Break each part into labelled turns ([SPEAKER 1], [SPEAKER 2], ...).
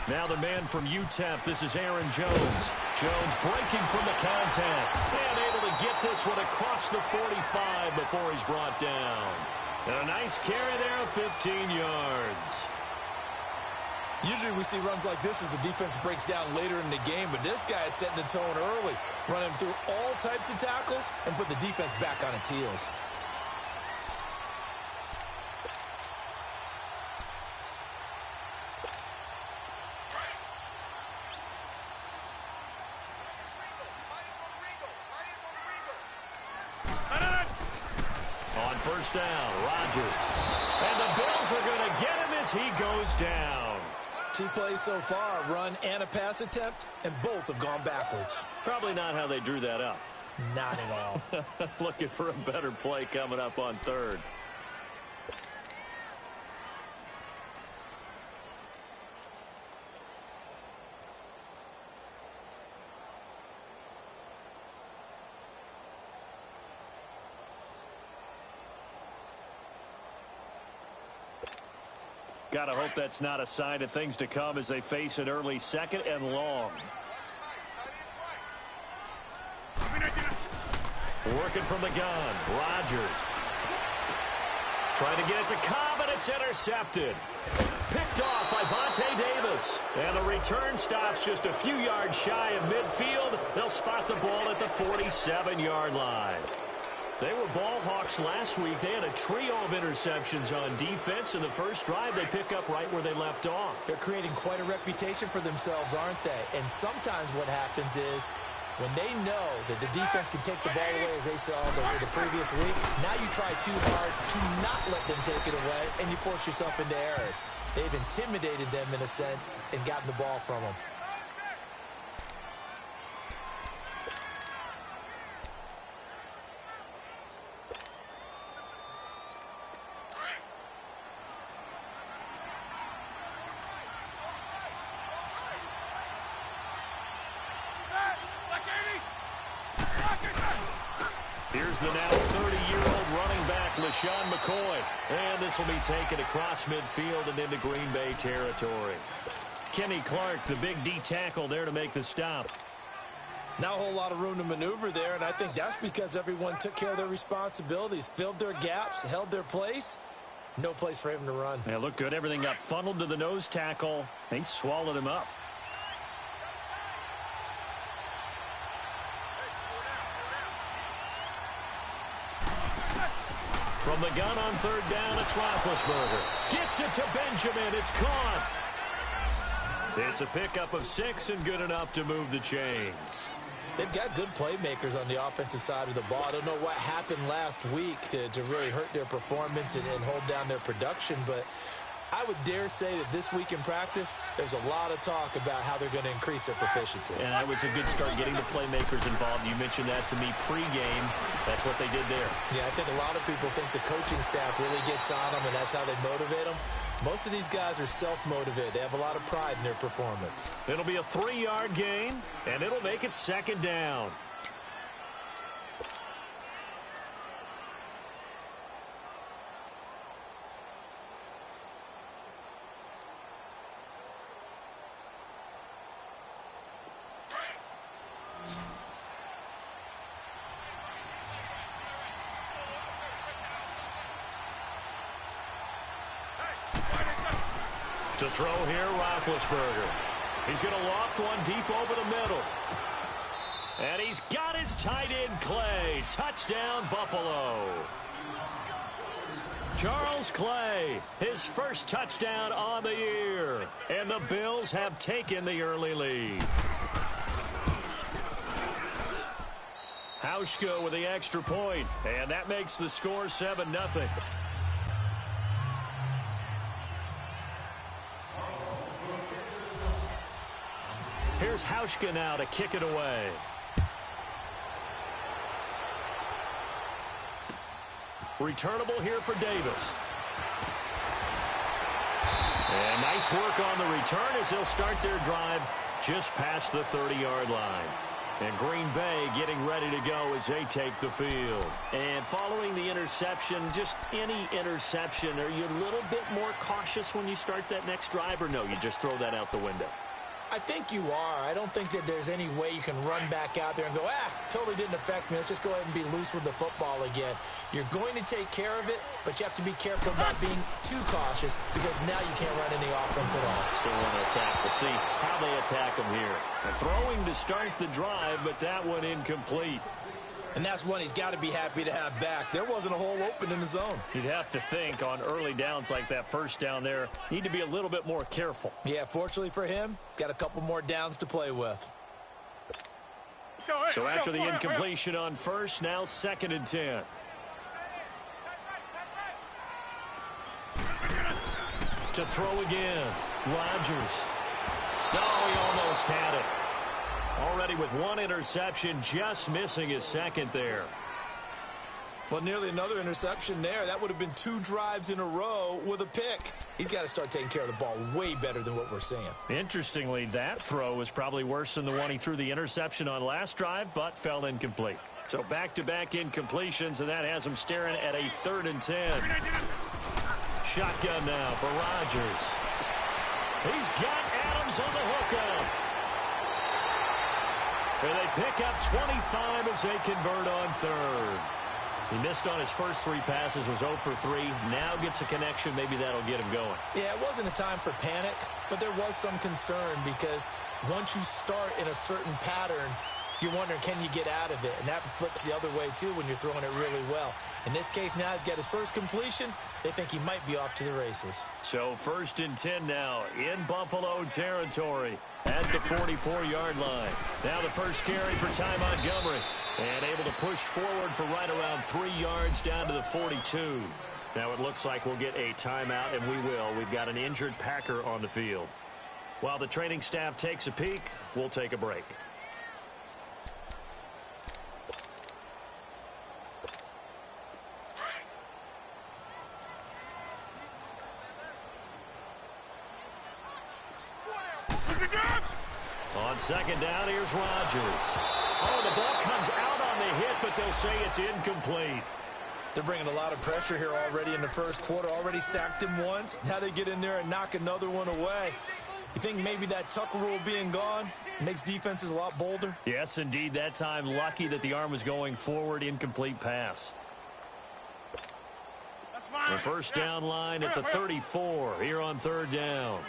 [SPEAKER 1] Now the man from UTEP, this is Aaron Jones. Jones breaking from the contact and able to get this one across the 45 before he's brought down. And a nice carry there of 15 yards.
[SPEAKER 2] Usually we see runs like this as the defense breaks down later in the game, but this guy is setting the tone early, running through all types of tackles and put the defense back on its heels.
[SPEAKER 1] On first down, Rodgers. And the Bills are going to get him as he goes down.
[SPEAKER 2] 2 plays so far, a run and a pass attempt, and both have gone backwards.
[SPEAKER 1] Probably not how they drew that up.
[SPEAKER 2] Not at all.
[SPEAKER 1] Looking for a better play coming up on third. Gotta hope that's not a sign of things to come as they face an early second and long. Working from the gun, Rodgers. Trying to get it to Cobb, and it's intercepted. Picked off by Vontae Davis. And the return stops just a few yards shy of midfield. They'll spot the ball at the 47-yard line. They were ball hawks last week. They had a trio of interceptions on defense. In the first drive, they pick up right where they left off.
[SPEAKER 2] They're creating quite a reputation for themselves, aren't they? And sometimes what happens is when they know that the defense can take the ball away, as they saw the previous week, now you try too hard to not let them take it away, and you force yourself into errors. They've intimidated them in a sense and gotten the ball from them.
[SPEAKER 1] Here's the now 30-year-old running back, LaShawn McCoy. And this will be taken across midfield and into Green Bay territory. Kenny Clark, the big D tackle there to make the stop.
[SPEAKER 2] Not a whole lot of room to maneuver there, and I think that's because everyone took care of their responsibilities, filled their gaps, held their place. No place for him to run.
[SPEAKER 1] Yeah, looked good. Everything got funneled to the nose tackle. They swallowed him up. From the gun on third down, it's Roethlisberger. Gets it to Benjamin. It's caught. It's a pickup of 6 and good enough to move the chains.
[SPEAKER 2] They've got good playmakers on the offensive side of the ball. I don't know what happened last week to really hurt their performance and hold down their production, but I would dare say that this week in practice, there's a lot of talk about how they're going to increase their proficiency.
[SPEAKER 1] And that was a good start getting the playmakers involved. You mentioned that to me pregame. That's what they did there.
[SPEAKER 2] Yeah, I think a lot of people think the coaching staff really gets on them, and that's how they motivate them. Most of these guys are self-motivated. They have a lot of pride in their performance.
[SPEAKER 1] It'll be a 3-yard gain, and it'll make it second down. To throw here, Roethlisberger. He's going to loft one deep over the middle. And he's got his tight end, Clay. Touchdown, Buffalo. Charles Clay, his first touchdown on the year. And the Bills have taken the early lead. Hauschka with the extra point, and that makes the score 7-0. Here's Hauschka now to kick it away. Returnable here for Davis. And nice work on the return as they'll start their drive just past the 30-yard line. And Green Bay getting ready to go as they take the field. And following the interception, just any interception, are you a little bit more cautious when you start that next drive, or no, you just throw that out the window?
[SPEAKER 2] I think you are. I don't think that there's any way you can run back out there and go, totally didn't affect me. Let's just go ahead and be loose with the football again. You're going to take care of it, but you have to be careful about being too cautious because now you can't run any offense at all.
[SPEAKER 1] Still want to attack. We'll see how they attack them here. They're throwing to start the drive, but that one incomplete.
[SPEAKER 2] And that's one he's got to be happy to have back. There wasn't a hole open in the zone.
[SPEAKER 1] You'd have to think on early downs like that first down there, need to be a little bit more careful.
[SPEAKER 2] Yeah, fortunately for him, got a couple more downs to play with.
[SPEAKER 1] So after the incompletion on first, now 2nd and 10. To throw again, Rodgers. No, he almost had it. Already with one interception, just missing his second there.
[SPEAKER 2] Well, nearly another interception there. That would have been 2 drives in a row with a pick. He's got to start taking care of the ball way better than what we're seeing.
[SPEAKER 1] Interestingly, that throw was probably worse than the one he threw the interception on last drive, but fell incomplete. So back-to-back incompletions, and that has him staring at a 3rd and 10. Shotgun now for Rodgers. He's got Adams on the hookup. And they pick up 25 as they convert on 3rd. He missed on his first 3 passes, was 0 for 3. Now gets a connection. Maybe that'll get him going.
[SPEAKER 2] Yeah, it wasn't a time for panic, but there was some concern because once you start in a certain pattern, you're wondering, can you get out of it? And that flips the other way, too, when you're throwing it really well. In this case, now he's got his first completion. They think he might be off to the races.
[SPEAKER 1] So 1st and 10 now in Buffalo territory at the 44-yard line. Now the first carry for Ty Montgomery. And able to push forward for right around 3 yards down to the 42. Now it looks like we'll get a timeout, and we will. We've got an injured Packer on the field. While the training staff takes a peek, we'll take a break. On 2nd down, here's Rodgers. Oh, the ball comes out on the hit, but they'll say it's incomplete.
[SPEAKER 2] They're bringing a lot of pressure here already in the first quarter. Already sacked him once. Now they get in there and knock another one away. You think maybe that Tucker rule being gone makes defenses a lot bolder?
[SPEAKER 1] Yes, indeed. That time, lucky that the arm was going forward. Incomplete pass. The first down line at the 34 here on 3rd down.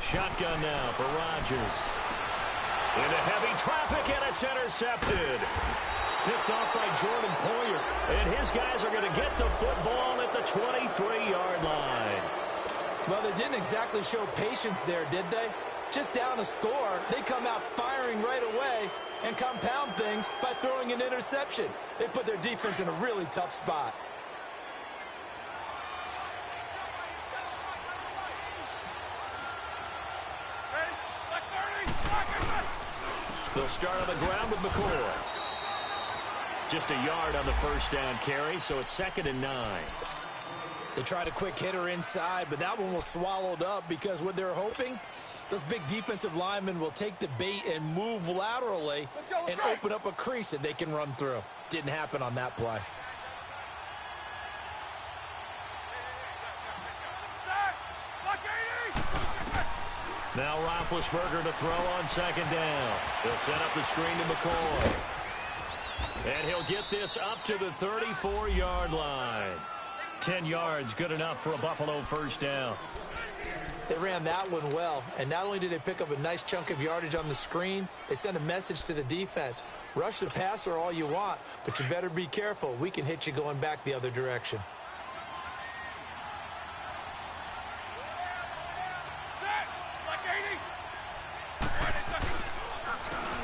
[SPEAKER 1] Shotgun now for Rodgers. Into heavy traffic, and it's intercepted. Picked off by Jordan Poyer. And his guys are going to get the football at the 23-yard line.
[SPEAKER 2] Well, they didn't exactly show patience there, did they? Just down a score, they come out firing right away and compound things by throwing an interception. They put their defense in a really tough spot.
[SPEAKER 1] They'll start on the ground with McCoy. Just a yard on the first down carry, so it's 2nd and 9.
[SPEAKER 2] They tried a quick hitter inside, but that one was swallowed up because what they're hoping, those big defensive linemen will take the bait and move laterally and open up a crease that they can run through. Didn't happen on that play.
[SPEAKER 1] Now Roethlisberger to throw on 2nd down. He'll set up the screen to McCoy. And he'll get this up to the 34-yard line. 10 yards, good enough for a Buffalo first down.
[SPEAKER 2] They ran that one well, and not only did they pick up a nice chunk of yardage on the screen, they sent a message to the defense. Rush the passer all you want, but you better be careful. We can hit you going back the other direction.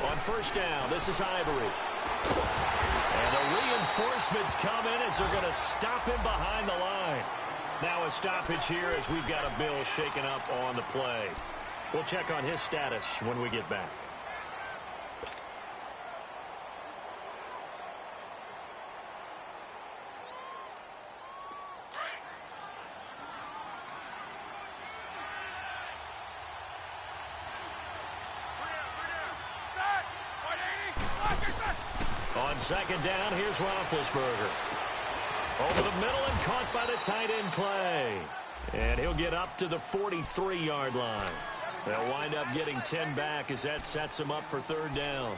[SPEAKER 1] On first down, this is Ivory. And the reinforcements come in as they're going to stop him behind the line. Now a stoppage here as we've got a Bill shaken up on the play. We'll check on his status when we get back. On second down, here's Roethlisberger. Over the middle and caught by the tight end Clay. And he'll get up to the 43-yard line. They'll wind up getting 10 back as that sets them up for third down.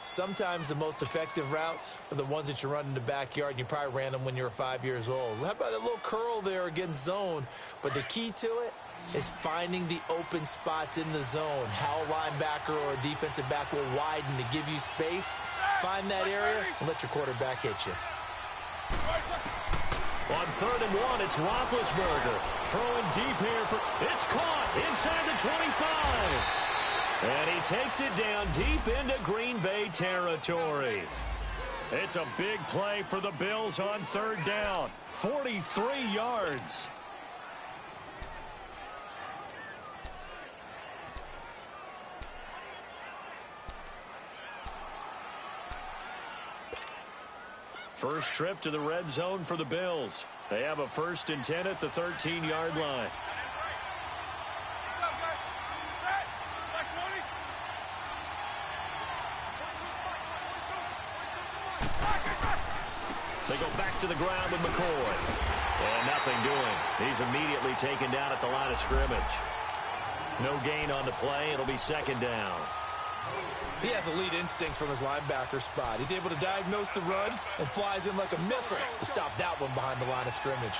[SPEAKER 2] Sometimes the most effective routes are the ones that you run in the backyard, and you probably ran them when you were 5 years old. How about a little curl there against zone? But the key to it is finding the open spots in the zone. How a linebacker or a defensive back will widen to give you space. Find that area and let your quarterback hit you.
[SPEAKER 1] On 3rd and 1, it's Roethlisberger. Throwing deep here for... It's caught inside the 25. And he takes it down deep into Green Bay territory. It's a big play for the Bills on 3rd down. 43 yards. First trip to the red zone for the Bills. They have a 1st and 10 at the 13-yard line. They go back to the ground with McCoy. And nothing doing. He's immediately taken down at the line of scrimmage. No gain on the play. It'll be 2nd down.
[SPEAKER 2] He has elite instincts from his linebacker spot. He's able to diagnose the run and flies in like a missile to stop that one behind the line of scrimmage.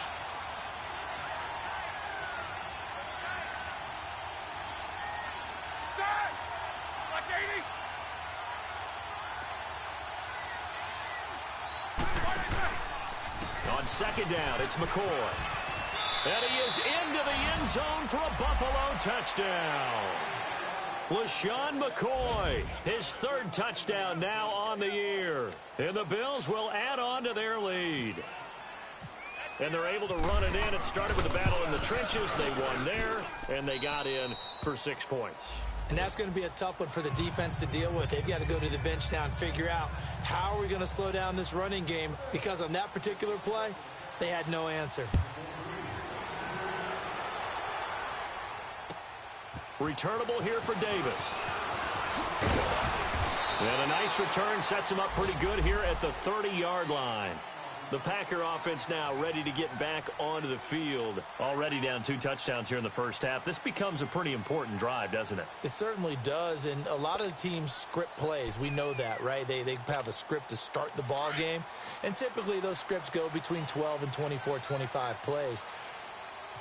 [SPEAKER 1] On 2nd down, it's McCoy. And he is into the end zone for a Buffalo touchdown. LaShawn McCoy, his 3rd touchdown now on the year. And the Bills will add on to their lead. And they're able to run it in. It started with a battle in the trenches. They won there, and they got in for 6 points.
[SPEAKER 2] And that's going to be a tough one for the defense to deal with. They've got to go to the bench now and figure out how are we going to slow down this running game, because on that particular play, they had no answer.
[SPEAKER 1] Returnable here for Davis. And a nice return sets him up pretty good here at the 30-yard line. The Packer offense now ready to get back onto the field. Already down 2 touchdowns here in the first half. This becomes a pretty important drive, doesn't it?
[SPEAKER 2] It certainly does, and a lot of the teams script plays. We know that, right? They have a script to start the ball game, and typically those scripts go between 12 and 24, 25 plays.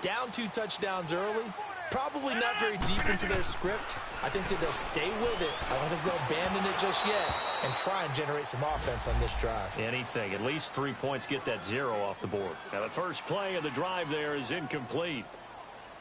[SPEAKER 2] Down 2 touchdowns early, probably not very deep into their script. I think that they'll stay with it. I don't think they'll abandon it just yet and try and generate some offense on this drive.
[SPEAKER 1] Anything. At least 3 points, get that 0 off the board. Now the first play of the drive there is incomplete.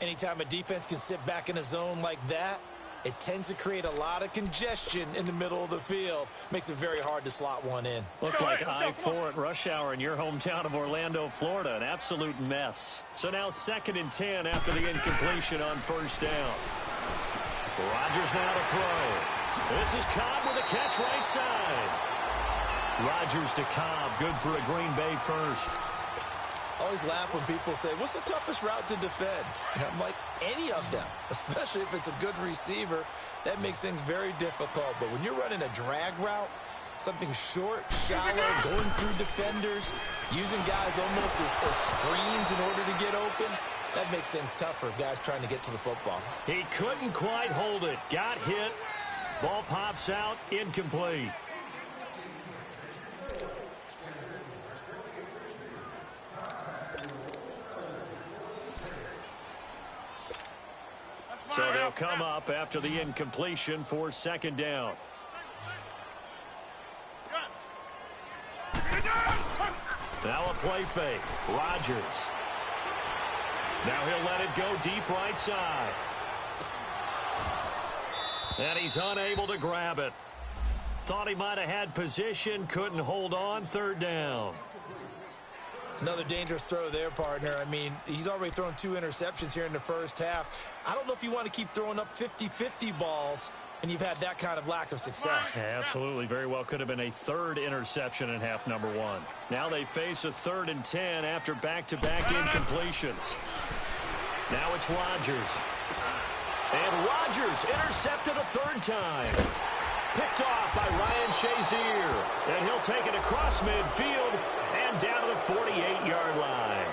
[SPEAKER 2] Anytime a defense can sit back in a zone like that, it tends to create a lot of congestion in the middle of the field. Makes it very hard to slot one in.
[SPEAKER 1] Looked like I-4 at rush hour in your hometown of Orlando, Florida. An absolute mess. So now 2nd and 10 after the incompletion on 1st down. Rodgers now to throw. This is Cobb with a catch right side. Rodgers to Cobb. Good for a Green Bay first.
[SPEAKER 2] Always laugh when people say, what's the toughest route to defend? And I'm like, any of them, especially if it's a good receiver. That makes things very difficult. But when you're running a drag route, something short, shallow, going through defenders, using guys almost as screens in order to get open, that makes things tougher for guys trying to get to the football.
[SPEAKER 1] He couldn't quite hold it. Got hit. Ball pops out. Incomplete. So they'll come up after the incompletion for 2nd down. Now a play fake. Rodgers. Now he'll let it go deep right side. And he's unable to grab it. Thought he might have had position, couldn't hold on. 3rd down.
[SPEAKER 2] Another dangerous throw there, partner. I mean, he's already thrown 2 interceptions here in the first half. I don't know if you want to keep throwing up 50-50 balls, and you've had that kind of lack of success.
[SPEAKER 1] Yeah, absolutely. Very well could have been a 3rd interception in half number 1. Now they face a 3rd and 10 after back-to-back incompletions. Now it's Rodgers. And Rodgers intercepted a 3rd time. Picked off by Ryan Shazier. And he'll take it across midfield and down to the 48-yard line.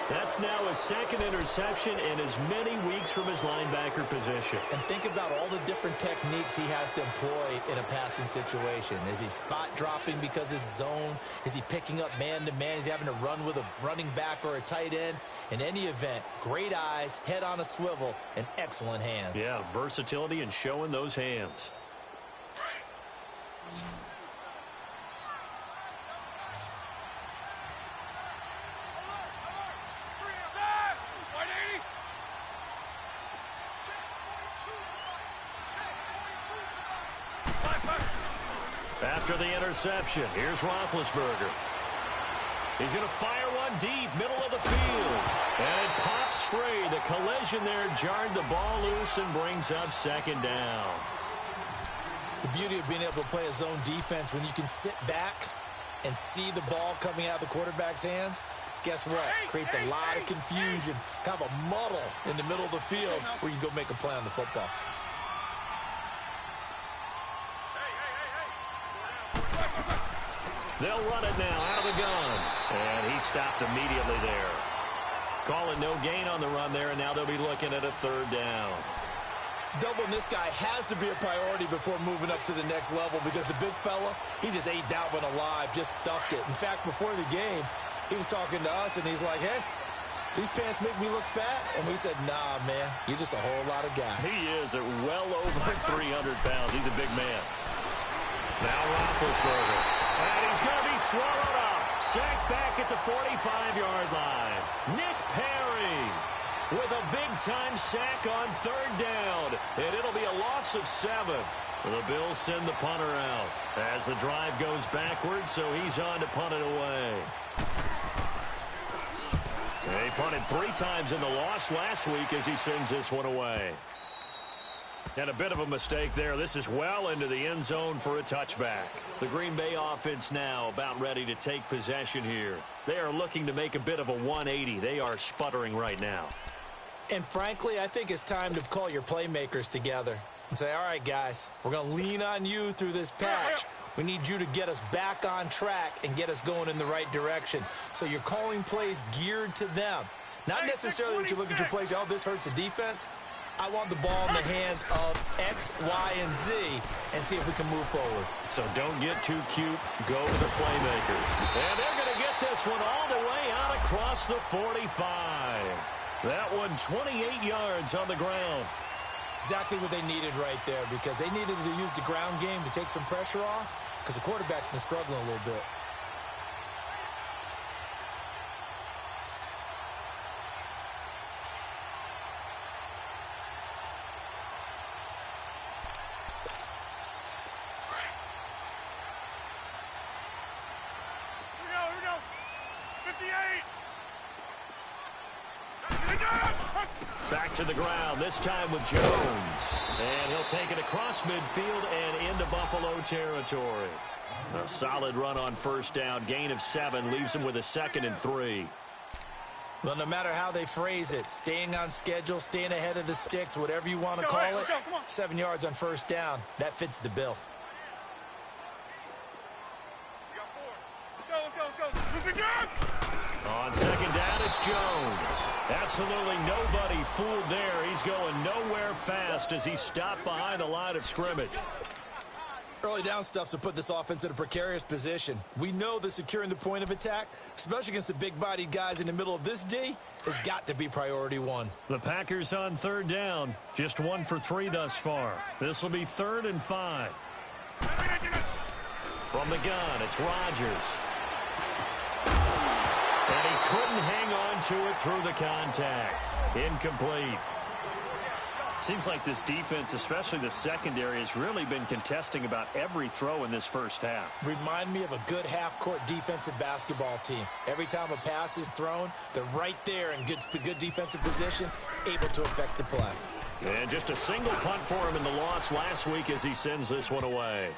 [SPEAKER 1] That's now his second interception in as many weeks from his linebacker position. And think about all the different techniques he has to employ in a passing situation. Is he spot dropping because it's zone? Is he picking up man-to-man? Is he having to run with a running back or a tight end? In any event, great eyes, head on a swivel, and excellent hands. Yeah, versatility and showing those hands. After the interception, here's Roethlisberger. He's going to fire one deep, middle of the field. And it pops free. The collision there jarred the ball loose and brings up second down. The beauty of being able to play a zone defense when you can sit back and see the ball coming out of the quarterback's hands, guess what? Creates a lot of confusion, kind of a muddle in the middle of the field where you can go make a play on the football. They'll run it now out of the gun. And he stopped immediately there. Call it no gain on the run there, and now they'll be looking at a third down. Doubling this guy has to be a priority before moving up to the next level because the big fella, he just ate that one alive, just stuffed it. In fact, before the game, he was talking to us, and he's like, hey, these pants make me look fat? And we said, nah, man, you're just a whole lot of guy. He is at well over 300 pounds. He's a big man. Now Roethlisberger. And he's going to be swallowed up. Sacked back at the 45-yard line. Nick Perry with a big-time sack on third down. And it'll be a loss of 7. The Bills send the punter out as the drive goes backwards, so he's on to punt it away. He punted 3 times in the loss last week as he sends this one away. And a bit of a mistake there. This is well into the end zone for a touchback. The Green Bay offense now about ready to take possession here. They are looking to make a bit of a 180. They are sputtering right now. And frankly, I think it's time to call your playmakers together and say, all right, guys, we're going to lean on you through this patch. We need you to get us back on track and get us going in the right direction. So you're calling plays geared to them. Not necessarily when you look at your plays, oh, this hurts the defense. I want the ball in the hands of X, Y, and Z and see if we can move forward. So don't get too cute. Go to the playmakers. And they're going to get this one all the way out across the 45. That one 28 yards on the ground. Exactly what they needed right there because they needed to use the ground game to take some pressure off because the quarterback's been struggling a little bit. Back to the ground, this time with Jones. And he'll take it across midfield and into Buffalo territory. A solid run on first down. Gain of 7 leaves him with a 2nd and 3. Well, no matter how they phrase it, staying on schedule, staying ahead of the sticks, whatever you want to call it, 7 yards on first down, that fits the bill. On second down, it's Jones. Absolutely nobody fooled there. He's going nowhere fast as he stopped behind the line of scrimmage. Early down stuff's to put this offense in a precarious position. We know that securing the point of attack, especially against the big-bodied guys in the middle of this D, has got to be priority 1. The Packers on third down. Just 1 for 3 thus far. This will be 3rd and 5. From the gun, it's Rodgers. And he couldn't hang on to it through the contact. Incomplete. Seems like this defense, especially the secondary, has really been contesting about every throw in this first half. Remind me of a good half-court defensive basketball team. Every time a pass is thrown, they're right there in good defensive position, able to affect the play. And just a single punt for him in the loss last week as he sends this one away.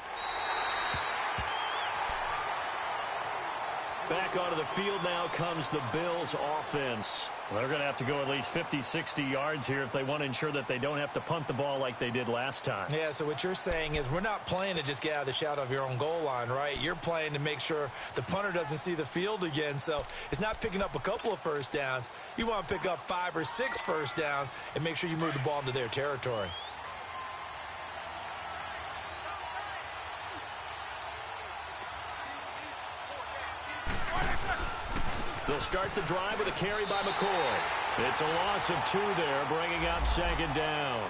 [SPEAKER 1] Back onto the field now comes the Bills offense.
[SPEAKER 3] Well, they're going to have to go at least 50, 60 yards here if they want to ensure that they don't have to punt the ball like they did last time.
[SPEAKER 2] Yeah, so what you're saying is we're not playing to just get out of the shadow of your own goal line, right? You're playing to make sure the punter doesn't see the field again. So it's not picking up a couple of first downs. You want to pick up 5 or 6 first downs and make sure you move the ball into their territory.
[SPEAKER 1] They'll start the drive with a carry by McCoy. It's a loss of 2 there, bringing up second down.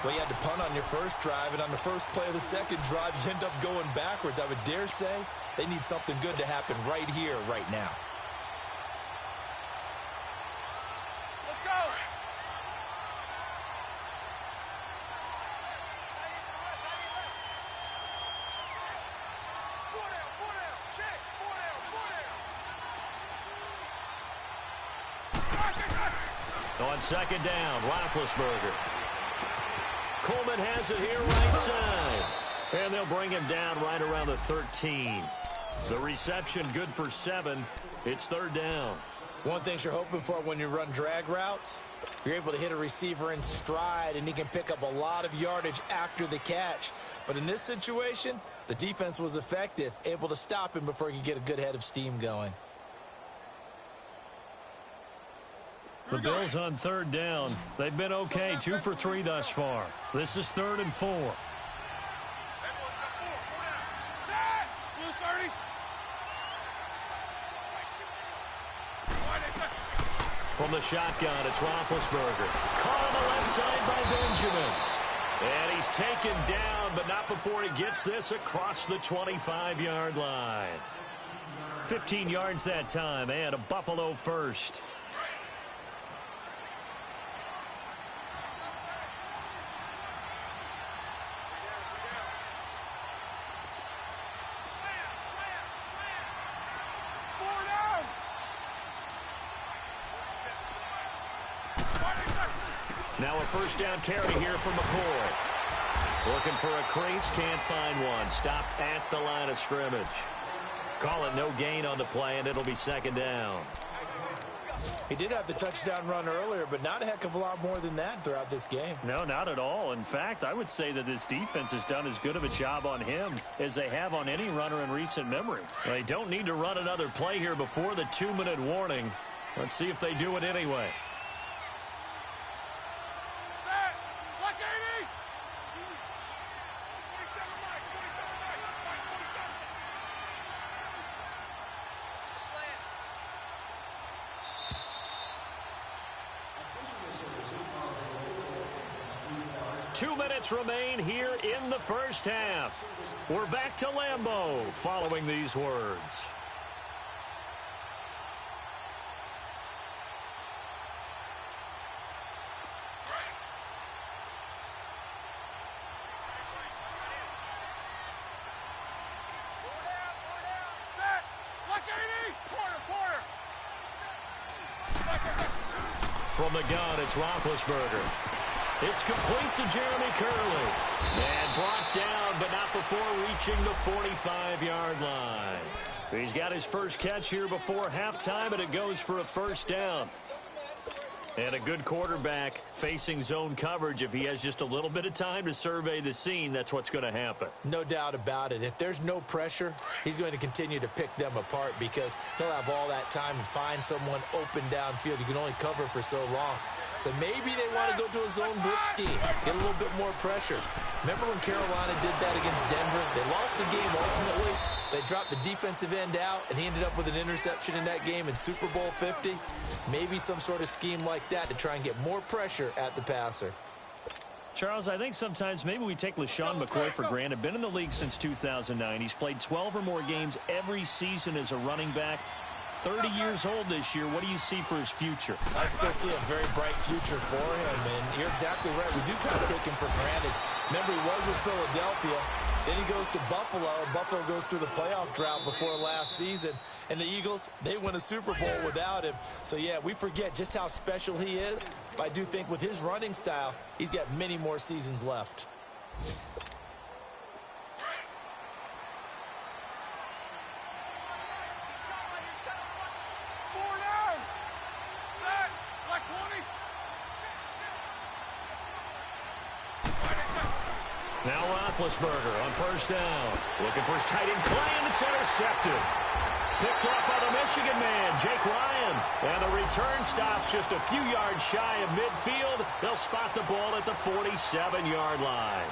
[SPEAKER 2] Well, you had to punt on your first drive, and on the first play of the second drive, you end up going backwards. I would dare say they need something good to happen right here, right now.
[SPEAKER 4] Let's go.
[SPEAKER 1] On second down, Roethlisberger. Coleman has it here right side. And they'll bring him down right around the 13. The reception good for 7. It's third down.
[SPEAKER 2] One thing you're hoping for when you run drag routes, you're able to hit a receiver in stride, and he can pick up a lot of yardage after the catch. But in this situation, the defense was effective, able to stop him before he could get a good head of steam going.
[SPEAKER 3] The Bills on third down. They've been okay, 2 for 3 thus far. This is 3rd and 4.
[SPEAKER 1] From the shotgun, it's Roethlisberger. Caught on the left side by Benjamin. And he's taken down, but not before he gets this across the 25-yard line. 15 yards that time, and a Buffalo first. Now a first down carry here for McCoy. Looking for a crease, can't find one. Stopped at the line of scrimmage. Call it no gain on the play, and it'll be second down.
[SPEAKER 2] He did have the touchdown run earlier, but not a heck of a lot more than that throughout this game.
[SPEAKER 3] No, not at all. In fact, I would say that this defense has done as good of a job on him as they have on any runner in recent memory. They don't need to run another play here before the 2-minute warning. Let's see if they do it anyway. Remain here in the first half. We're back to Lambeau following these words. From the gun, it's Roethlisberger. It's complete to Jeremy Curley. And brought down, but not before reaching the 45-yard line. He's got his first catch here before halftime, and it goes for a first down. And a good quarterback facing zone coverage. If he has just a little bit of time to survey the scene, that's what's going to happen.
[SPEAKER 2] No doubt about it. If there's no pressure, he's going to continue to pick them apart because he'll have all that time to find someone open downfield. You can only cover for so long. So maybe they want to go to a zone blitz scheme, get a little bit more pressure. Remember when Carolina did that against Denver? They lost the game ultimately. They dropped the defensive end out, and he ended up with an interception in that game in Super Bowl 50. Maybe some sort of scheme like that to try and get more pressure at the passer.
[SPEAKER 3] Charles, I think sometimes maybe we take LaShawn McCoy for granted. Been in the league since 2009. He's played 12 or more games every season as a running back. 30 years old this year. What do you see for his future?
[SPEAKER 2] I still see a very bright future for him, and you're exactly right. We do kind of take him for granted. Remember, he was with Philadelphia. Then he goes to Buffalo. Buffalo goes through the playoff drought before last season. And the Eagles, they win a Super Bowl without him. So, yeah, we forget just how special he is. But I do think with his running style, he's got many more seasons left.
[SPEAKER 1] Now Roethlisberger on first down. Looking for his tight end, Clay, and it's intercepted. Picked off by the Michigan man, Jake Ryan. And the return stops just a few yards shy of midfield. They'll spot the ball at the 47-yard line.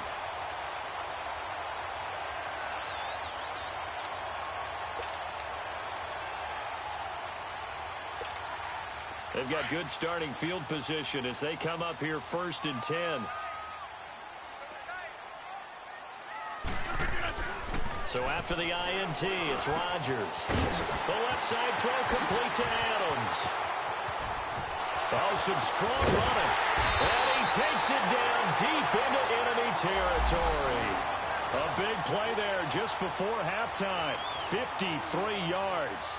[SPEAKER 1] They've got good starting field position as they come up here 1st and 10. So after the INT, it's Rodgers. The left side throw complete to Adams. Oh, some strong running. And he takes it down deep into enemy territory. A big play there just before halftime. 53 yards.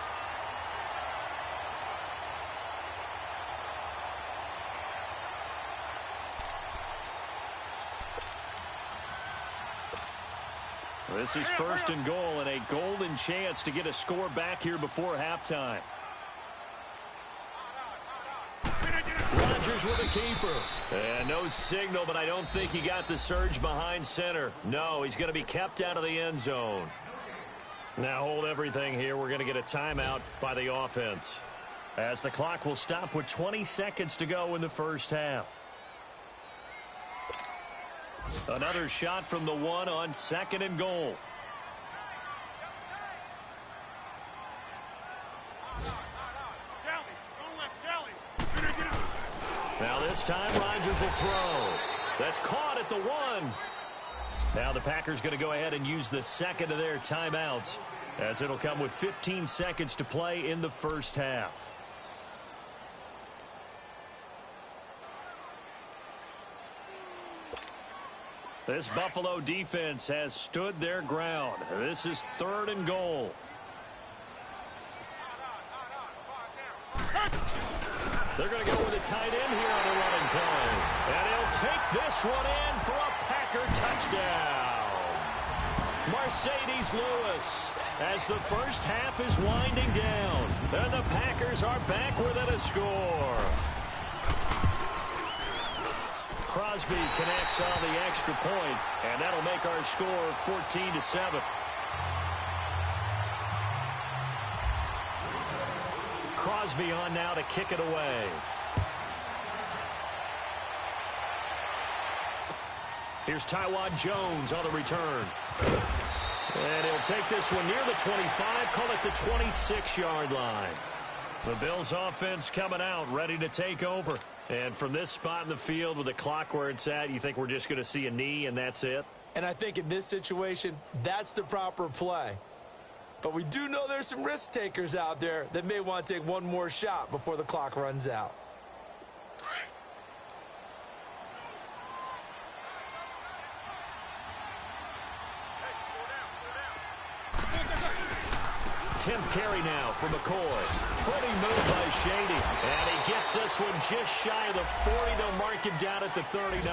[SPEAKER 1] This is 1st and goal and a golden chance to get a score back here before halftime. Rodgers with a keeper. And no signal, but I don't think he got the surge behind center. No, he's going to be kept out of the end zone. Now hold everything here. We're going to get a timeout by the offense, as the clock will stop with 20 seconds to go in the first half. Another shot from the one on 2nd and goal. Now this time Rodgers will throw. That's caught at the 1. Now the Packers going to go ahead and use the 2nd of their timeouts, as it'll come with 15 seconds to play in the first half. This Buffalo defense has stood their ground. This is 3rd and goal. They're going to go with a tight end here on the running play. And he'll take this one in for a Packer touchdown. Mercedes Lewis, as the first half is winding down. And the Packers are back within a score. Crosby connects on the extra point, and that'll make our score 14-7. Crosby on now to kick it away. Here's Tywod Jones on the return. And he'll take this one near the 25, call it the 26-yard line. The Bills offense coming out, ready to take over. And from this spot in the field with the clock where it's at, you think we're just going to see a knee and that's it?
[SPEAKER 2] And I think in this situation, that's the proper play. But we do know there's some risk takers out there that may want to take one more shot before the clock runs out.
[SPEAKER 1] Tenth carry now for McCoy. Pretty move by Shady. And he gets this one just shy of the 40. They'll mark him down at the 39.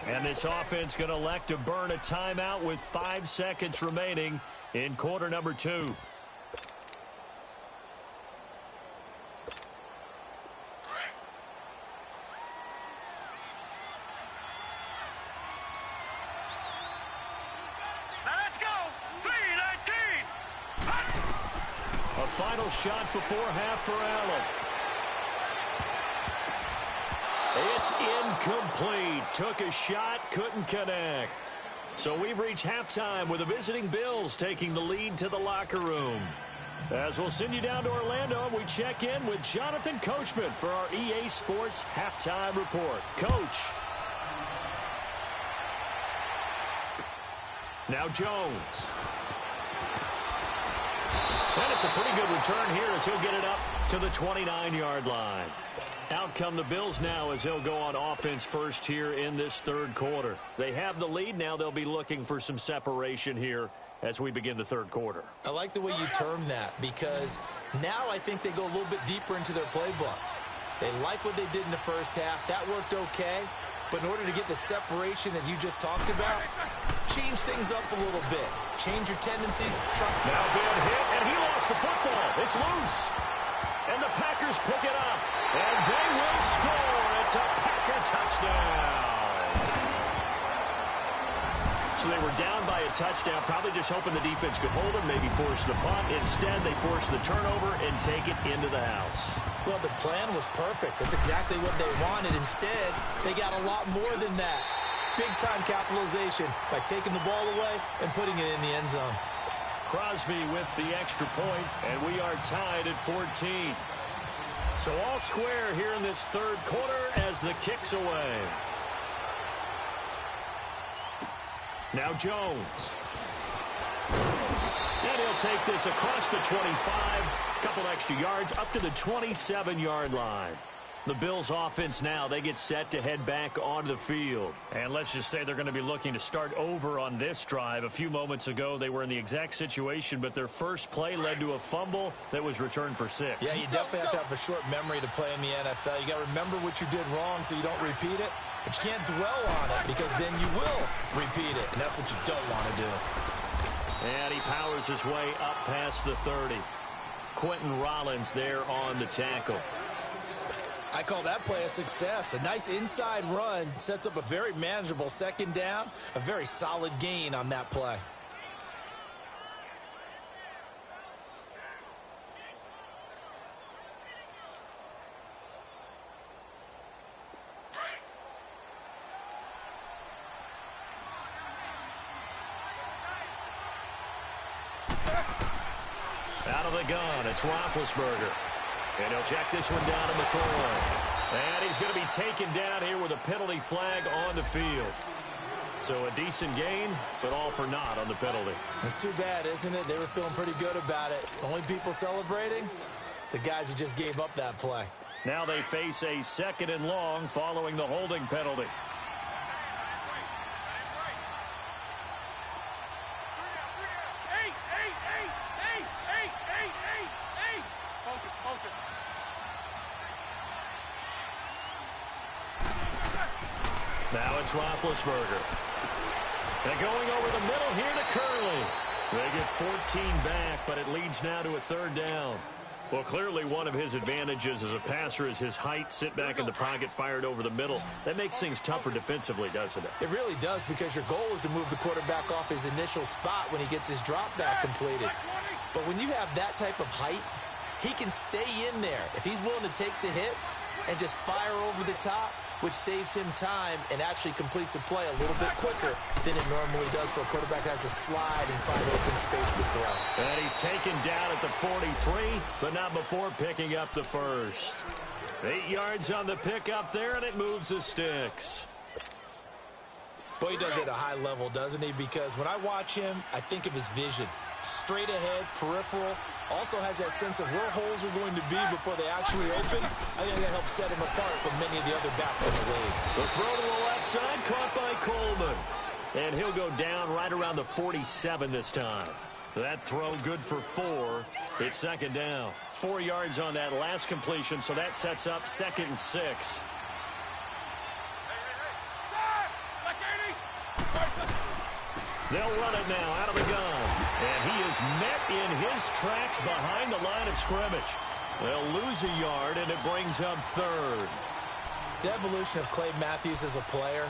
[SPEAKER 1] And this offense going to elect to burn a timeout with 5 seconds remaining in quarter number 2. Final shot before half for Allen. It's incomplete. Took a shot, couldn't connect. So we've reached halftime with the visiting Bills taking the lead to the locker room. As we'll send you down to Orlando, we check in with Jonathan Coachman for our EA Sports Halftime Report. Coach. Now Jones. And it's a pretty good return here as he'll get it up to the 29-yard line. Out come the Bills now as they'll go on offense first here in this third quarter. They have the lead. Now they'll be looking for some separation here as we begin the third quarter.
[SPEAKER 2] I like the way you term that because now I think they go a little bit deeper into their playbook. They like what they did in the first half. That worked okay. But in order to get the separation that you just talked about, change things up a little bit. Change your tendencies.
[SPEAKER 1] Now being hit, and he lost the football. It's loose. And the Packers pick it up. And they will score. It's a Packer touchdown. So they were down by a touchdown, probably just hoping the defense could hold them, maybe force the punt. Instead, they force the turnover and take it into the house.
[SPEAKER 2] Well, the plan was perfect. That's exactly what they wanted. Instead, they got a lot more than that. Big-time capitalization by taking the ball away and putting it in the end zone.
[SPEAKER 1] Crosby with the extra point, and we are tied at 14. So all square here in this third quarter as the kick's away. Now Jones. And he'll take this across the 25. Couple extra yards up to the 27-yard line. The Bills offense now, they get set to head back onto the field. And let's just say they're going to be looking to start over on this drive. A few moments ago, they were in the exact situation, but their first play led to a fumble that was returned for 6.
[SPEAKER 2] Yeah, you definitely have to have a short memory to play in the NFL. You got to remember what you did wrong so you don't repeat it. But you can't dwell on it because then you will repeat it, and that's what you don't want to do.
[SPEAKER 1] And he powers his way up past the 30. Quentin Rollins there on the tackle.
[SPEAKER 2] I call that play a success. A nice inside run sets up a very manageable second down, a very solid gain on that play.
[SPEAKER 1] Out of the gun, it's Roethlisberger. And he'll check this one down to McCoy. And he's going to be taken down here with a penalty flag on the field. So a decent gain, but all for naught on the penalty.
[SPEAKER 2] It's too bad, isn't it? They were feeling pretty good about it. Only people celebrating, the guys who just gave up that play.
[SPEAKER 1] Now they face a 2nd and long following the holding penalty. Now it's Roethlisberger. And going over the middle here to Curley. They get 14 back, but it leads now to a 3rd down. Well, clearly one of his advantages as a passer is his height. Sit back in the pocket, fired over the middle. That makes things tougher defensively, doesn't it?
[SPEAKER 2] It really does, because your goal is to move the quarterback off his initial spot when he gets his drop back completed. But when you have that type of height, he can stay in there. If he's willing to take the hits and just fire over the top, which saves him time and actually completes a play a little bit quicker than it normally does for a quarterback that has to slide and find open space to throw.
[SPEAKER 1] And he's taken down at the 43, but not before picking up the first. 8 yards on the pickup there, and it moves the sticks.
[SPEAKER 2] Boy, he does it at a high level, doesn't he? Because when I watch him, I think of his vision. Straight ahead, peripheral, also has that sense of where holes are going to be before they actually open. I think that helps set him apart from many of the other backs in the league.
[SPEAKER 1] The throw to the left side, caught by Coleman. And he'll go down right around the 47 this time. That throw good for 4. It's 2nd down. 4 yards on that last completion, so that sets up 2nd and 6. They'll run it now out of the gun. And he is met in his tracks behind the line of scrimmage. They'll lose a yard, and it brings up 3rd.
[SPEAKER 2] The evolution of Clay Matthews as a player,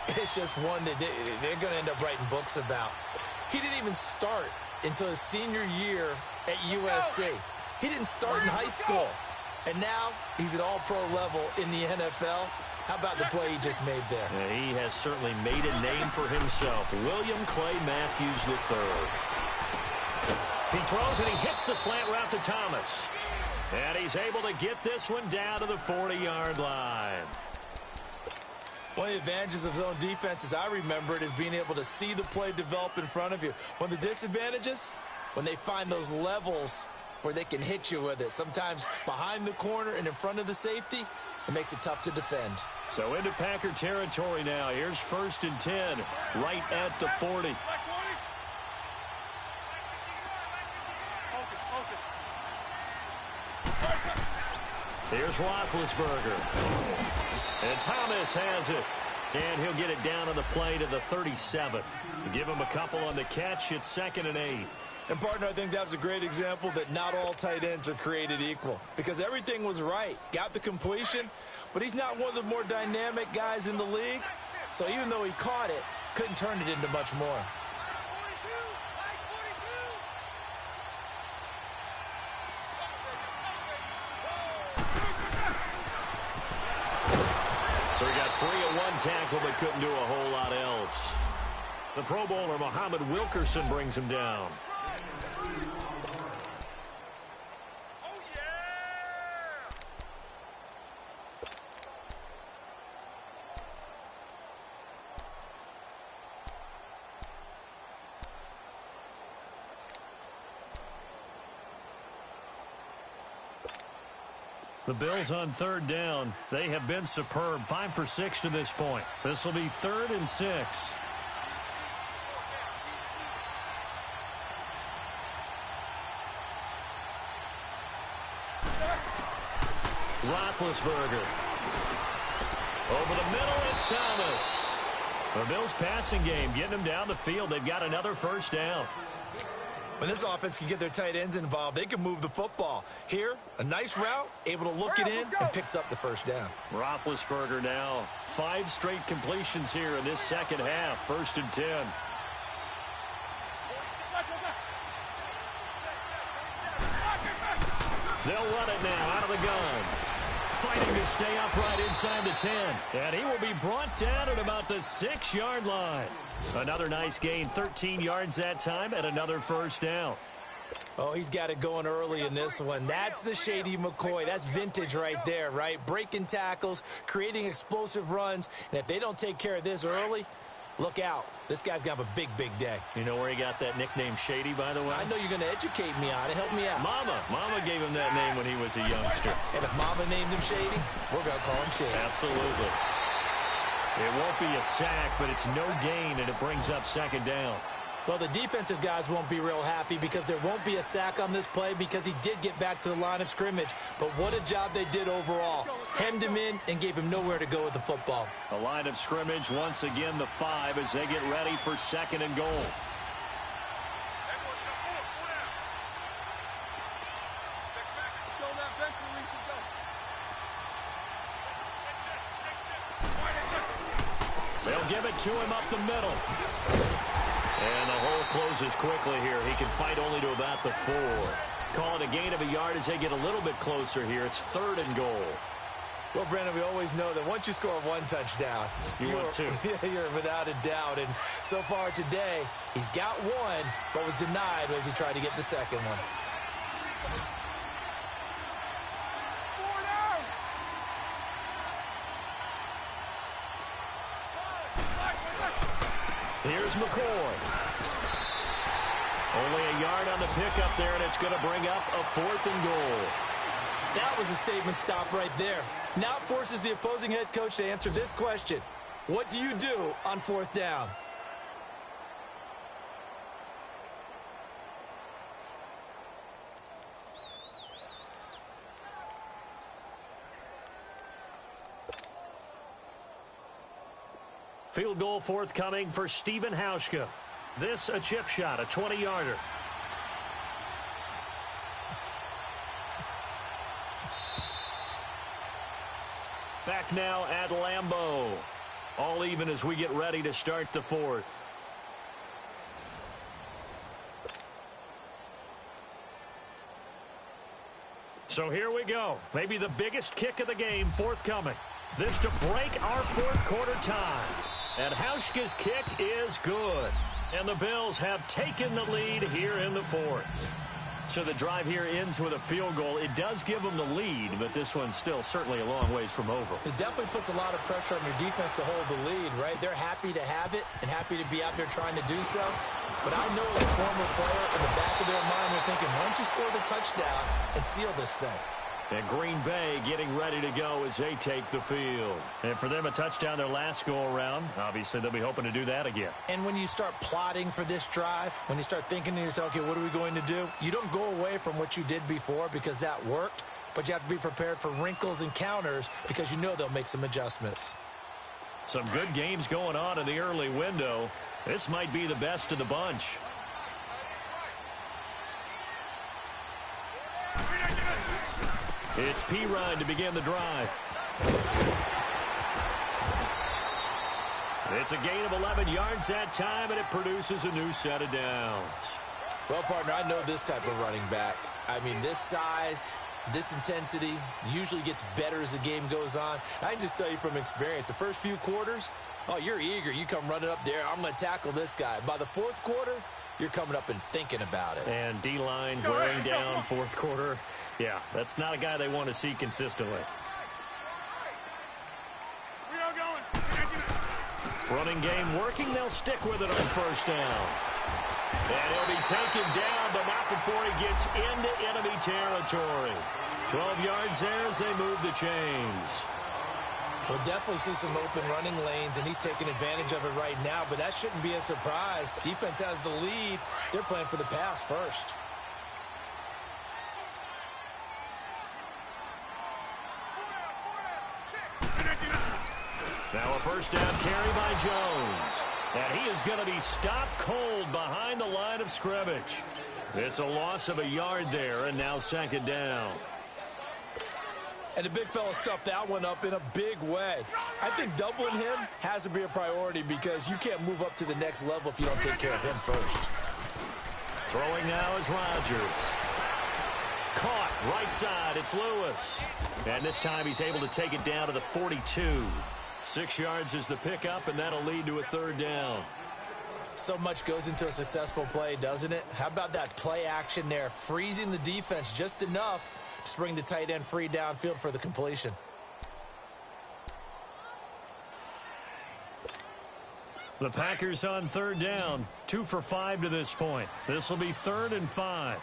[SPEAKER 2] it's just one that they're going to end up writing books about. He didn't even start until his senior year at USC. He didn't start in high school. And now he's at all-pro level in the NFL. How about the play he just made there?
[SPEAKER 1] Yeah, he has certainly made a name for himself. William Clay Matthews III. He throws and he hits the slant route to Thomas. And he's able to get this one down to the 40-yard line.
[SPEAKER 2] One of the advantages of zone defense, as I remember it, is being able to see the play develop in front of you. One of the disadvantages, when they find those levels where they can hit you with it. Sometimes behind the corner and in front of the safety, it makes it tough to defend.
[SPEAKER 1] So into Packer territory now. Here's 1st and 10, right at the 40. Here's Roethlisberger. And Thomas has it. And he'll get it down on the play to the 37. Give him a couple on the catch. It's 2nd and 8.
[SPEAKER 2] And, partner, I think that was a great example that not all tight ends are created equal. Because everything was right. Got the completion, but he's not one of the more dynamic guys in the league. So even though he caught it, Couldn't turn it into much more.
[SPEAKER 1] So he got free at one tackle, but couldn't do a whole lot else. The Pro Bowler, Muhammad Wilkerson, brings him down. The Bills on third down. They have been superb. 5 for 6 to this point. This will be 3rd and 6. Roethlisberger. Over the middle, it's Thomas. The Bills' passing game getting them down the field. They've got another first down.
[SPEAKER 2] When this offense can get their tight ends involved, they can move the football. Here, a nice route, able to look it in, and picks up the first down.
[SPEAKER 1] Roethlisberger now. 5 straight completions here in this second half. 1st and 10. They'll run it now out of the gun. Fighting to stay upright inside the 10. And he will be brought down at about the 6-yard line. Another nice gain, 13 yards that time, and another first down.
[SPEAKER 2] Oh, he's got it going early in this one. That's the Shady McCoy. That's vintage right there, right? Breaking tackles, creating explosive runs. And if they don't take care of this early, look out. This guy's going to have a big, big day.
[SPEAKER 1] You know where he got that nickname Shady, by the way?
[SPEAKER 2] I know you're going to educate me on it. Help me out.
[SPEAKER 1] Mama gave him that name when he was a youngster.
[SPEAKER 2] And if Mama named him Shady, we're going to call him Shady.
[SPEAKER 1] Absolutely. It won't be a sack, but it's no gain, and it brings up 2nd down.
[SPEAKER 2] Well, the defensive guys won't be real happy because there won't be a sack on this play because he did get back to the line of scrimmage. But what a job they did overall. Hemmed him in and gave him nowhere to go with the football.
[SPEAKER 1] The line of scrimmage, once again, the 5 as they get ready for 2nd and goal. They'll give it to him up the middle. And the hole closes quickly here. He can fight only to about the 4. Call it a gain of a yard as they get a little bit closer here. It's 3rd and goal.
[SPEAKER 2] Well, Brandon, we always know that once you score 1 touchdown, you're without a doubt. And so far today, he's got 1, but was denied as he tried to get the second one.
[SPEAKER 1] Here's McCoy. Only a yard on the pickup there, and it's going to bring up a 4th and goal.
[SPEAKER 2] That was a statement stop right there. Now it forces the opposing head coach to answer this question. What do you do on 4th down?
[SPEAKER 1] Field goal forthcoming for Stephen Hauschka. This a chip shot, a 20-yarder. Back now at Lambeau. All even as we get ready to start the 4th. So here we go. Maybe the biggest kick of the game forthcoming. This to break our 4th quarter tie. And Hauschka's kick is good. And the Bills have taken the lead here in the 4th. So the drive here ends with a field goal. It does give them the lead, but this one's still certainly a long ways from over.
[SPEAKER 2] It definitely puts a lot of pressure on your defense to hold the lead, right? They're happy to have it and happy to be out there trying to do so. But I know as a former player, in the back of their mind, they're thinking, why don't you score the touchdown and seal this thing?
[SPEAKER 1] And Green Bay getting ready to go as they take the field. And for them, a touchdown their last go-around. Obviously, they'll be hoping to do that again.
[SPEAKER 2] And when you start plotting for this drive, when you start thinking to yourself, okay, what are we going to do? You don't go away from what you did before because that worked, but you have to be prepared for wrinkles and counters because you know they'll make some adjustments.
[SPEAKER 1] Some good games going on in the early window. This might be the best of the bunch. It's P. Ryan to begin the drive. It's a gain of 11 yards that time, and it produces a new set of downs.
[SPEAKER 2] Well, partner, I know this type of running back. I mean, this size, this intensity usually gets better as the game goes on. I can just tell you from experience, the first few quarters, oh, you're eager. You come running up there, I'm going to tackle this guy. By the fourth quarter, you're coming up and thinking about it.
[SPEAKER 1] And D-line wearing down fourth quarter. Yeah, that's not a guy they want to see consistently.
[SPEAKER 4] We are going.
[SPEAKER 1] Running game working. They'll stick with it on first down. And he'll be taken down, but not before he gets into enemy territory. 12 yards there as they move the chains.
[SPEAKER 2] We'll definitely see some open running lanes, and he's taking advantage of it right now, but that shouldn't be a surprise. Defense has the lead. They're playing for the pass first.
[SPEAKER 1] Now a first down carry by Jones. And he is going to be stopped cold behind the line of scrimmage. It's a loss of a yard there, and now second down.
[SPEAKER 2] And the big fella stuffed that one up in a big way. I think doubling him has to be a priority because you can't move up to the next level if you don't take care of him first.
[SPEAKER 1] Throwing now is Rodgers. Caught right side. It's Lewis. And this time he's able to take it down to the 42. 6 yards is the pickup, and that'll lead to a third down.
[SPEAKER 2] So much goes into a successful play, doesn't it? How about that play action there? Freezing the defense just enough to bring the tight end free downfield for the completion.
[SPEAKER 1] The Packers on third down. 2 for 5 to this point. This will be 3rd and 5.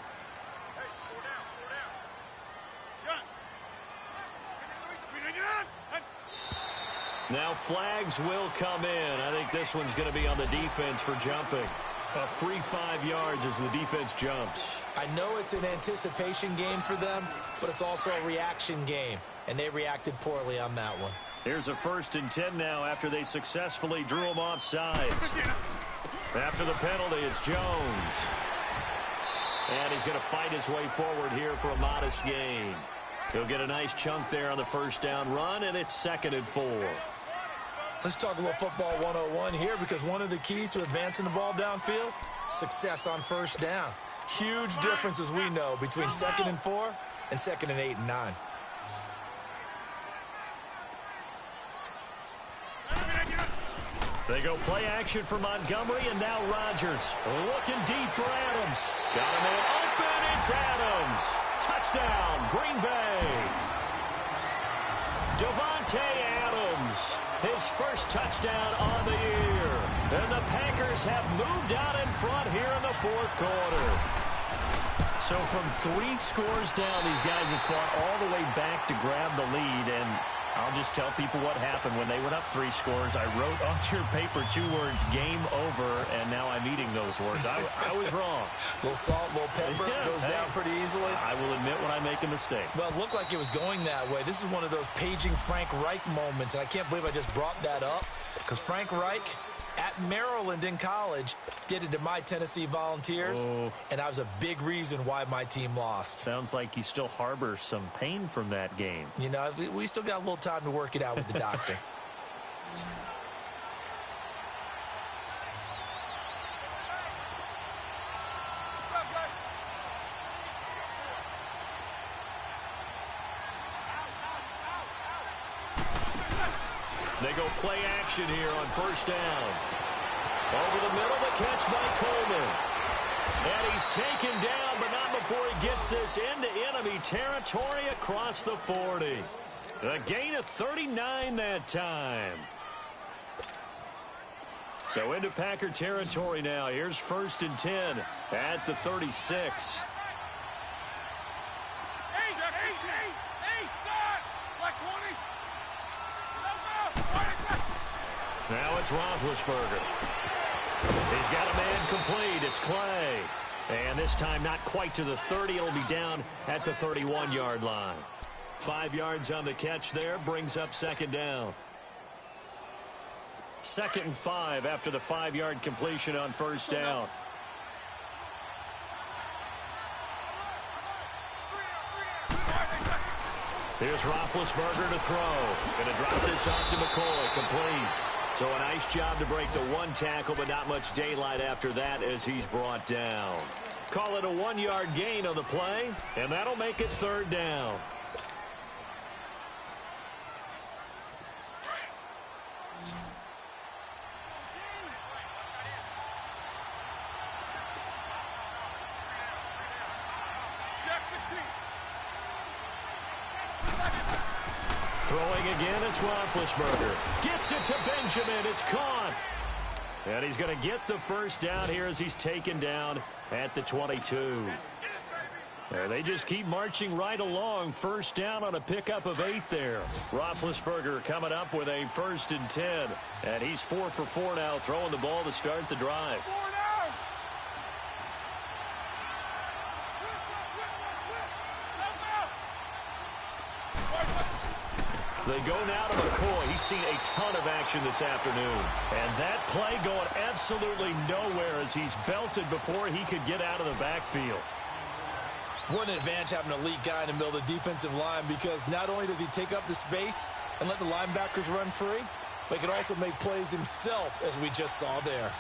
[SPEAKER 1] Now flags will come in. I think this one's going to be on the defense for jumping. A free 5 yards as the defense jumps.
[SPEAKER 2] I know it's an anticipation game for them, but it's also a reaction game, and they reacted poorly on that one.
[SPEAKER 1] Here's a 1st and 10 now after they successfully drew him off sides. After the penalty, it's Jones. And he's going to fight his way forward here for a modest gain. He'll get a nice chunk there on the first down run, and it's 2nd and 4.
[SPEAKER 2] Let's talk a little football 101 here because one of the keys to advancing the ball downfield, success on first down. Huge difference, as we know, between 2nd and 4 and 2nd and 8 and 9.
[SPEAKER 1] They go play action for Montgomery, and now Rodgers looking deep for Adams. Got a man open. It's Adams. Touchdown, Green Bay. Davante Adams, his first touchdown on the year. And the Packers have moved out in front here in the 4th quarter. So from 3 scores down, these guys have fought all the way back to grab the lead, and I'll just tell people what happened when they went up 3 scores. I wrote on your paper 2 words, game over, and now I'm eating those words. I was wrong.
[SPEAKER 2] A little salt, a little pepper, goes down pretty easily.
[SPEAKER 1] I will admit when I make a mistake.
[SPEAKER 2] Well, it looked like it was going that way. This is one of those paging Frank Reich moments, and I can't believe I just brought that up because Frank Reich at Maryland in college did it to my Tennessee Volunteers, and I was a big reason why my team lost.
[SPEAKER 1] Sounds like you still harbor some pain from that game.
[SPEAKER 2] You know, we still got a little time to work it out with the doctor.
[SPEAKER 1] They go play action here on first down. Over the middle, the catch by Coleman. And he's taken down, but not before he gets this into enemy territory across the 40. A gain of 39 that time. So into Packer territory now. Here's 1st and 10 at the 36. Now it's Roethlisberger. He's got a man complete. It's Clay. And this time not quite to the 30. It'll be down at the 31-yard line. 5 yards on the catch there. Brings up 2nd down. 2nd and 5 after the 5-yard completion on first down. Here's Roethlisberger to throw. Going to drop this off to McCoy. Complete. So a nice job to break the one tackle, but not much daylight after that as he's brought down. Call it a 1-yard gain on the play, and that'll make it third down. Throwing again, it's Roethlisberger. Gets it to Benjamin. It's caught. And he's going to get the first down here as he's taken down at the 22. And they just keep marching right along. First down on a pickup of 8 there. Roethlisberger coming up with a 1st and 10. And he's 4 for 4 now, throwing the ball to start the drive. They go now to McCoy. He's seen a ton of action this afternoon. And that play going absolutely nowhere as he's belted before he could get out of the backfield.
[SPEAKER 2] What an advantage having an elite guy in the middle of the defensive line, because not only does he take up the space and let the linebackers run free, but he can also make plays himself, as we just saw there.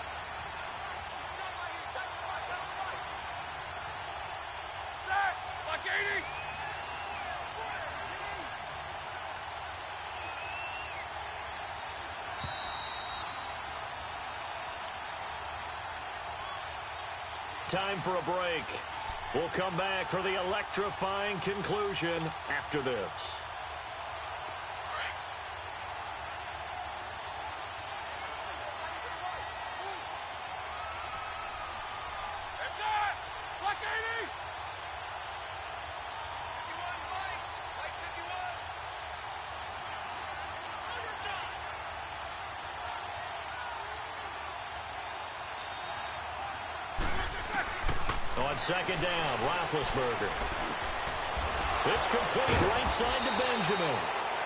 [SPEAKER 1] Time for a break. We'll come back for the electrifying conclusion after this. On second down, Roethlisberger. It's complete right side to Benjamin.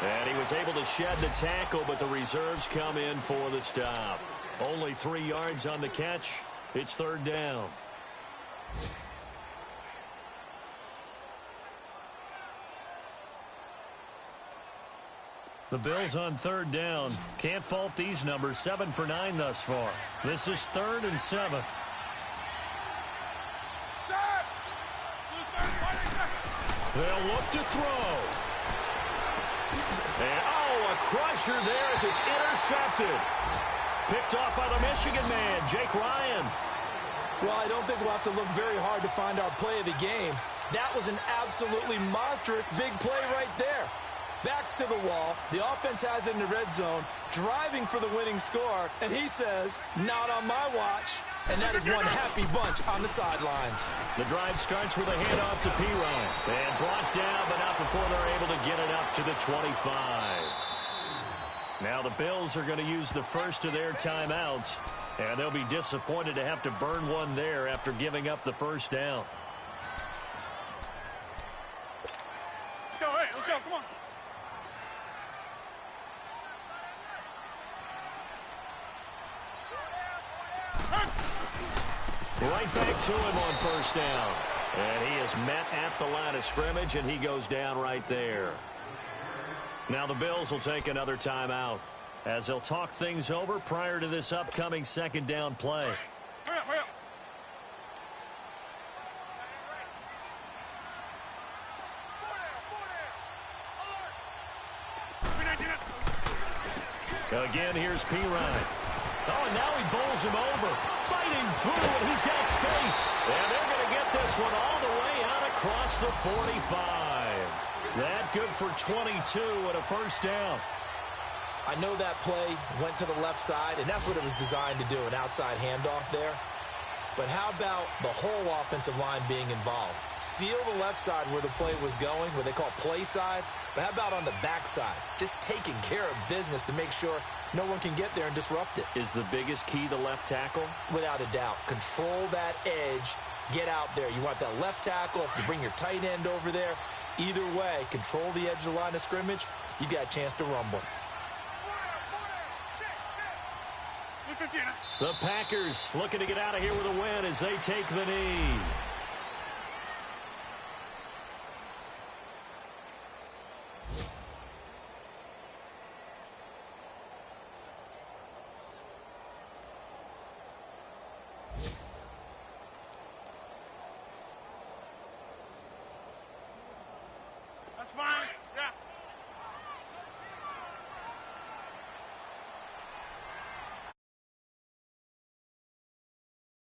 [SPEAKER 1] And he was able to shed the tackle, but the reserves come in for the stop. Only 3 yards on the catch. It's third down. The Bills on third down. Can't fault these numbers. 7 for 9 thus far. This is 3rd and 7. They'll look to throw. And, a crusher there as it's intercepted. Picked off by the Michigan man, Jake Ryan.
[SPEAKER 2] Well, I don't think we'll have to look very hard to find our play of the game. That was an absolutely monstrous big play right there. Backs to the wall. The offense has it in the red zone, driving for the winning score. And he says, not on my watch. And that is one happy bunch on the sidelines.
[SPEAKER 1] The drive starts with a handoff to P-Ryan. And brought down, but not before they're able to get it up to the 25. Now the Bills are going to use the first of their timeouts. And they'll be disappointed to have to burn one there after giving up the first down.
[SPEAKER 4] Let's go, come on.
[SPEAKER 1] Right back to him on first down. And he is met at the line of scrimmage, and he goes down right there. Now the Bills will take another timeout as they'll talk things over prior to this upcoming second down play.
[SPEAKER 4] Hurry up, hurry up.
[SPEAKER 1] Again, here's P. Ryan. Oh, and now he bowls him over. Fighting through, and he's got space. And they're going to get this one all the way out across the 45. That good for 22 and a first down.
[SPEAKER 2] I know that play went to the left side, and that's what it was designed to do, an outside handoff there. But how about the whole offensive line being involved? Seal the left side where the play was going, what they call play side. But how about on the back side? Just taking care of business to make sure no one can get there and disrupt it.
[SPEAKER 1] Is the biggest key the left tackle?
[SPEAKER 2] Without a doubt. Control that edge. Get out there. You want that left tackle. If you bring your tight end over there, either way, control the edge of the line of scrimmage, you got a chance to rumble.
[SPEAKER 1] The Packers looking to get out of here with a win as they take the knee.
[SPEAKER 4] That's fine. Yeah.